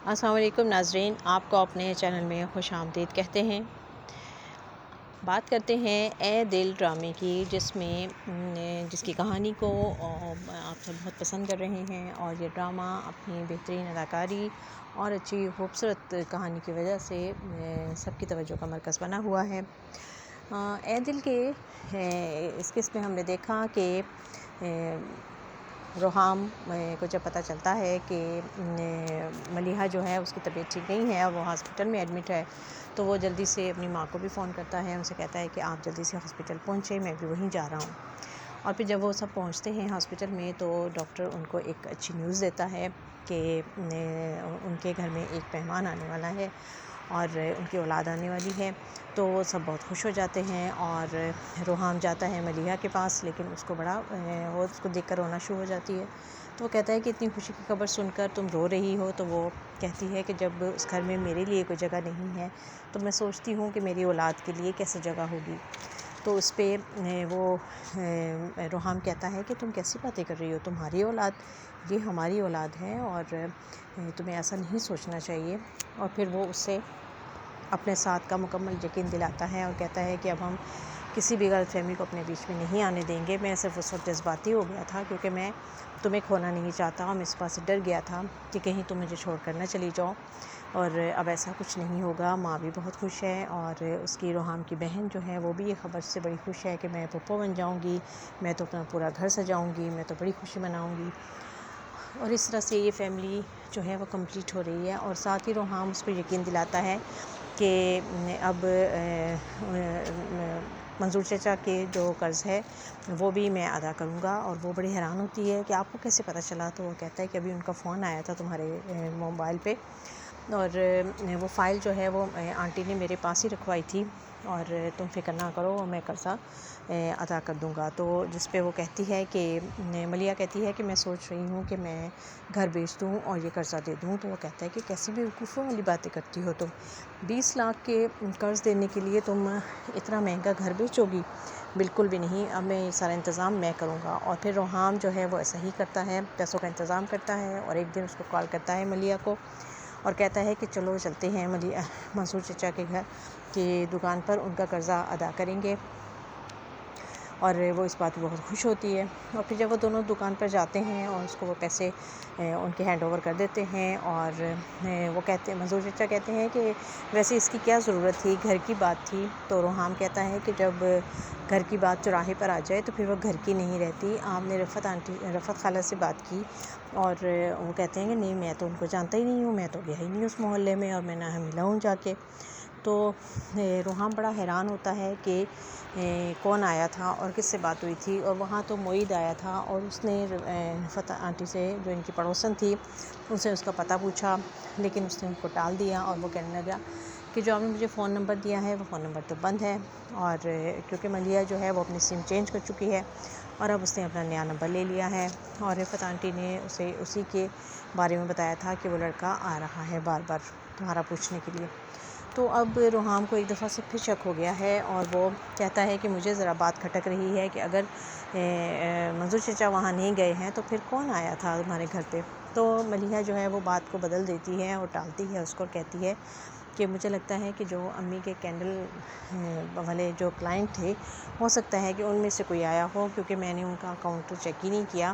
السلام علیکم ناظرین، آپ کو اپنے چینل میں خوش آمدید کہتے ہیں۔ بات کرتے ہیں اے دل ڈرامے کی، جس کی کہانی کو آپ سب بہت پسند کر رہے ہیں، اور یہ ڈرامہ اپنی بہترین اداکاری اور اچھی خوبصورت کہانی کی وجہ سے سب کی توجہ کا مرکز بنا ہوا ہے۔ اے دل کے اس قسط میں ہم نے دیکھا کہ روحام کو جب پتہ چلتا ہے کہ ملیحہ جو ہے اس کی طبیعت ٹھیک نہیں ہے اور وہ ہاسپٹل میں ایڈمٹ ہے، تو وہ جلدی سے اپنی ماں کو بھی فون کرتا ہے، ان سے کہتا ہے کہ آپ جلدی سے ہاسپٹل پہنچے، میں بھی وہیں جا رہا ہوں۔ اور پھر جب وہ سب پہنچتے ہیں ہاسپٹل میں، تو ڈاکٹر ان کو ایک اچھی نیوز دیتا ہے کہ ان کے گھر میں ایک مہمان آنے والا ہے اور ان کی اولاد آنے والی ہے۔ تو وہ سب بہت خوش ہو جاتے ہیں، اور روحام جاتا ہے ملیحہ کے پاس، لیکن اس کو دیکھ کر رونا شروع ہو جاتی ہے۔ تو وہ کہتا ہے کہ اتنی خوشی کی خبر سن کر تم رو رہی ہو؟ تو وہ کہتی ہے کہ جب اس گھر میں میرے لیے کوئی جگہ نہیں ہے تو میں سوچتی ہوں کہ میری اولاد کے لیے کیسے جگہ ہوگی۔ تو اس پہ وہ روحام کہتا ہے کہ تم کیسی باتیں کر رہی ہو، تمہاری اولاد یہ ہماری اولاد ہے، اور تمہیں ایسا نہیں سوچنا چاہیے۔ اور پھر وہ اس سے اپنے ساتھ کا مکمل یقین دلاتا ہے اور کہتا ہے کہ اب ہم کسی بھی غلط فہمی کو اپنے بیچ میں نہیں آنے دیں گے۔ میں صرف اس وقت جذباتی ہو گیا تھا کیونکہ میں تمہیں کھونا نہیں چاہتا، اور میں اس بات سے ڈر گیا تھا کہ کہیں تم مجھے چھوڑ کر نہ چلی جاؤ، اور اب ایسا کچھ نہیں ہوگا۔ ماں بھی بہت خوش ہے، اور اس کی روحام کی بہن جو ہے وہ بھی یہ خبر سے بڑی خوش ہے کہ میں پھپھو بن جاؤں گی، میں تو اپنا پورا گھر سجاؤں گی، میں تو بڑی خوشی مناؤں گی۔ اور اس طرح سے یہ فیملی جو ہے وہ کمپلیٹ ہو رہی ہے، اور ساتھ ہی روحام اس کو یقین دلاتا ہے کہ اب منظور چچا کے جو قرض ہے وہ بھی میں ادا کروں گا۔ اور وہ بڑی حیران ہوتی ہے کہ آپ کو کیسے پتہ چلا؟ تو وہ کہتا ہے کہ ابھی ان کا فون آیا تھا تمہارے موبائل پہ، اور وہ فائل جو ہے وہ آنٹی نے میرے پاس ہی رکھوائی تھی، اور تم فکر نہ کرو، میں قرضہ ادا کر دوں گا۔ تو جس پہ وہ کہتی ہے کہ ملیحہ کہتی ہے کہ میں سوچ رہی ہوں کہ میں گھر بیچ دوں اور یہ قرضہ دے دوں۔ تو وہ کہتا ہے کہ کیسی بھی وقوفوں والی باتیں کرتی ہو تم، 20 لاکھ کے قرض دینے کے لیے تم اتنا مہنگا گھر بیچو گی؟ بالکل بھی نہیں، اب میں یہ سارا انتظام میں کروں گا۔ اور پھر روحام جو ہے وہ ایسا ہی کرتا ہے، پیسوں کا انتظام کرتا ہے، اور ایک دن اس کو کال کرتا ہے ملیحہ کو، اور کہتا ہے کہ چلو چلتے ہیں منصور چچا کے گھر کی دکان پر، ان کا قرضہ ادا کریں گے۔ اور وہ اس بات پہ بہت خوش ہوتی ہے، اور پھر جب وہ دونوں دکان پر جاتے ہیں اور اس کو وہ پیسے ان کے ہینڈ اوور کر دیتے ہیں، اور وہ کہتے ہیں، منظور چچا کہتے ہیں کہ ویسے اس کی کیا ضرورت تھی، گھر کی بات تھی۔ تو روحام کہتا ہے کہ جب گھر کی بات چوراہے پر آ جائے تو پھر وہ گھر کی نہیں رہتی۔ آپ نے رفعت خالہ سے بات کی؟ اور وہ کہتے ہیں کہ نہیں، میں تو ان کو جانتا ہی نہیں ہوں، میں تو گیا ہی نہیں اس محلے میں، اور میں نہ ملا ہوں جا کے۔ تو روحام بڑا حیران ہوتا ہے کہ کون آیا تھا اور کس سے بات ہوئی تھی، اور وہاں تو معید آیا تھا، اور اس نے رفعت آنٹی سے، جو ان کی پڑوسن تھی، ان سے اس کا پتہ پوچھا، لیکن اس نے ان کو ٹال دیا، اور وہ کہنے لگا کہ جو آپ نے مجھے فون نمبر دیا ہے وہ فون نمبر تو بند ہے، اور کیونکہ ملیحہ جو ہے وہ اپنی سم چینج کر چکی ہے، اور اب اس نے اپنا نیا نمبر لے لیا ہے، اور رفعت آنٹی نے اسے اسی کے بارے میں بتایا تھا کہ وہ لڑکا آ رہا ہے بار بار تمہارا پوچھنے کے لیے۔ تو اب روحام کو ایک دفعہ سے پھر شک ہو گیا ہے، اور وہ کہتا ہے کہ مجھے ذرا بات کھٹک رہی ہے کہ اگر منظور چچا وہاں نہیں گئے ہیں تو پھر کون آیا تھا تمہارے گھر پہ؟ تو ملیحہ جو ہے وہ بات کو بدل دیتی ہے اور ٹالتی ہے اس کو، کہتی ہے کہ مجھے لگتا ہے کہ جو امی کے کینڈل والے جو کلائنٹ تھے، ہو سکتا ہے کہ ان میں سے کوئی آیا ہو، کیونکہ میں نے ان کا اکاؤنٹ چیک ہی نہیں کیا،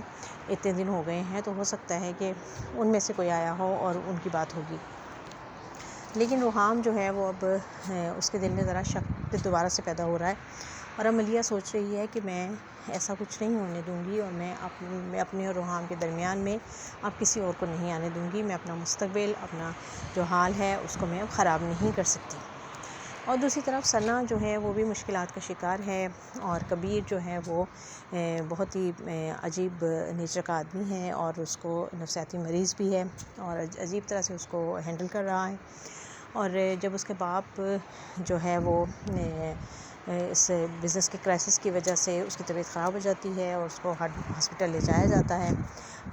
اتنے دن ہو گئے ہیں، تو ہو سکتا ہے کہ ان میں سے کوئی آیا ہو اور ان کی بات ہوگی۔ لیکن روحام جو ہے وہ اب اس کے دل میں ذرا شک دوبارہ سے پیدا ہو رہا ہے، اور اب ملیحہ سوچ رہی ہے کہ میں ایسا کچھ نہیں ہونے دوں گی، اور میں اپنے اور روحام کے درمیان میں اب کسی اور کو نہیں آنے دوں گی۔ میں اپنا مستقبل، اپنا جو حال ہے اس کو میں اب خراب نہیں کر سکتی۔ اور دوسری طرف ثنا جو ہے وہ بھی مشکلات کا شکار ہے، اور کبیر جو ہے وہ بہت ہی عجیب نیچر کا آدمی ہے، اور اس کو نفسیاتی مریض بھی ہے، اور عجیب طرح سے اس کو ہینڈل کر رہا ہے۔ اور جب اس کے باپ جو ہے وہ اس بزنس کے کرائسس کی وجہ سے اس کی طبیعت خراب ہو جاتی ہے اور اس کو ہاسپٹل لے جایا جاتا ہے،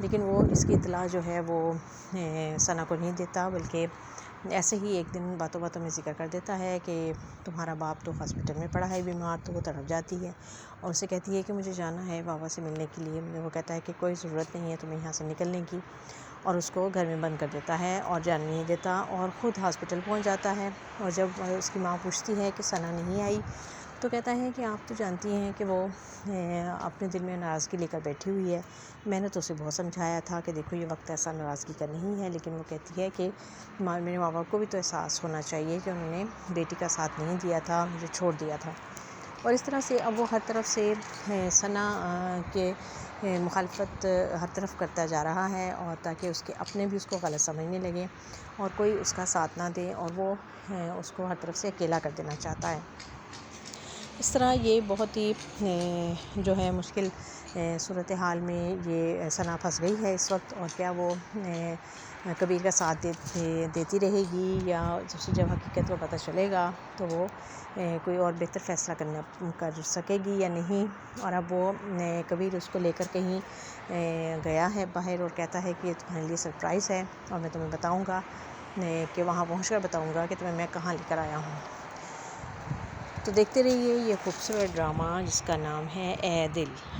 لیکن وہ اس کی اطلاع جو ہے وہ ثنا کو نہیں دیتا، بلکہ ایسے ہی ایک دن باتوں باتوں میں ذکر کر دیتا ہے کہ تمہارا باپ تو ہاسپٹل میں پڑا ہے بیمار۔ تو وہ تڑپ جاتی ہے اور اسے کہتی ہے کہ مجھے جانا ہے بابا سے ملنے کے لیے۔ وہ کہتا ہے کہ کوئی ضرورت نہیں ہے تمہیں یہاں سے نکلنے کی، اور اس کو گھر میں بند کر دیتا ہے اور جانے نہیں دیتا، اور خود ہاسپٹل پہنچ جاتا ہے۔ اور جب اس کی ماں پوچھتی ہے کہ ثنا نہیں آئی تو کہتا ہے کہ آپ تو جانتی ہیں کہ وہ اپنے دل میں ناراضگی لے کر بیٹھی ہوئی ہے، میں نے تو اسے بہت سمجھایا تھا کہ دیکھو یہ وقت ایسا ناراضگی کا نہیں ہے، لیکن وہ کہتی ہے کہ میرے ماں باپ کو بھی تو احساس ہونا چاہیے کہ انہوں نے بیٹی کا ساتھ نہیں دیا تھا، مجھے چھوڑ دیا تھا۔ اور اس طرح سے اب وہ ہر طرف سے ثنا کے مخالفت ہر طرف کرتا جا رہا ہے، اور تاکہ اس کے اپنے بھی اس کو غلط سمجھنے لگے اور کوئی اس کا ساتھ نہ دے، اور وہ اس کو ہر طرف سے اکیلا کر دینا چاہتا ہے۔ اس طرح یہ بہت ہی جو ہے مشکل صورتحال میں یہ ثنا پھنس گئی ہے اس وقت، اور کیا وہ کبیر کا ساتھ دیتی رہے گی، یا جب حقیقت کو پتہ چلے گا تو وہ کوئی اور بہتر فیصلہ کر سکے گی یا نہیں۔ اور اب وہ کبیر اس کو لے کر کہیں گیا ہے باہر، اور کہتا ہے کہ یہ تمہارے لیے سرپرائز ہے اور میں تمہیں بتاؤں گا کہ وہاں پہنچ کر بتاؤں گا کہ تمہیں میں کہاں لے کر آیا ہوں۔ تو دیکھتے رہیے یہ خوبصورت ڈرامہ جس کا نام ہے اے دل۔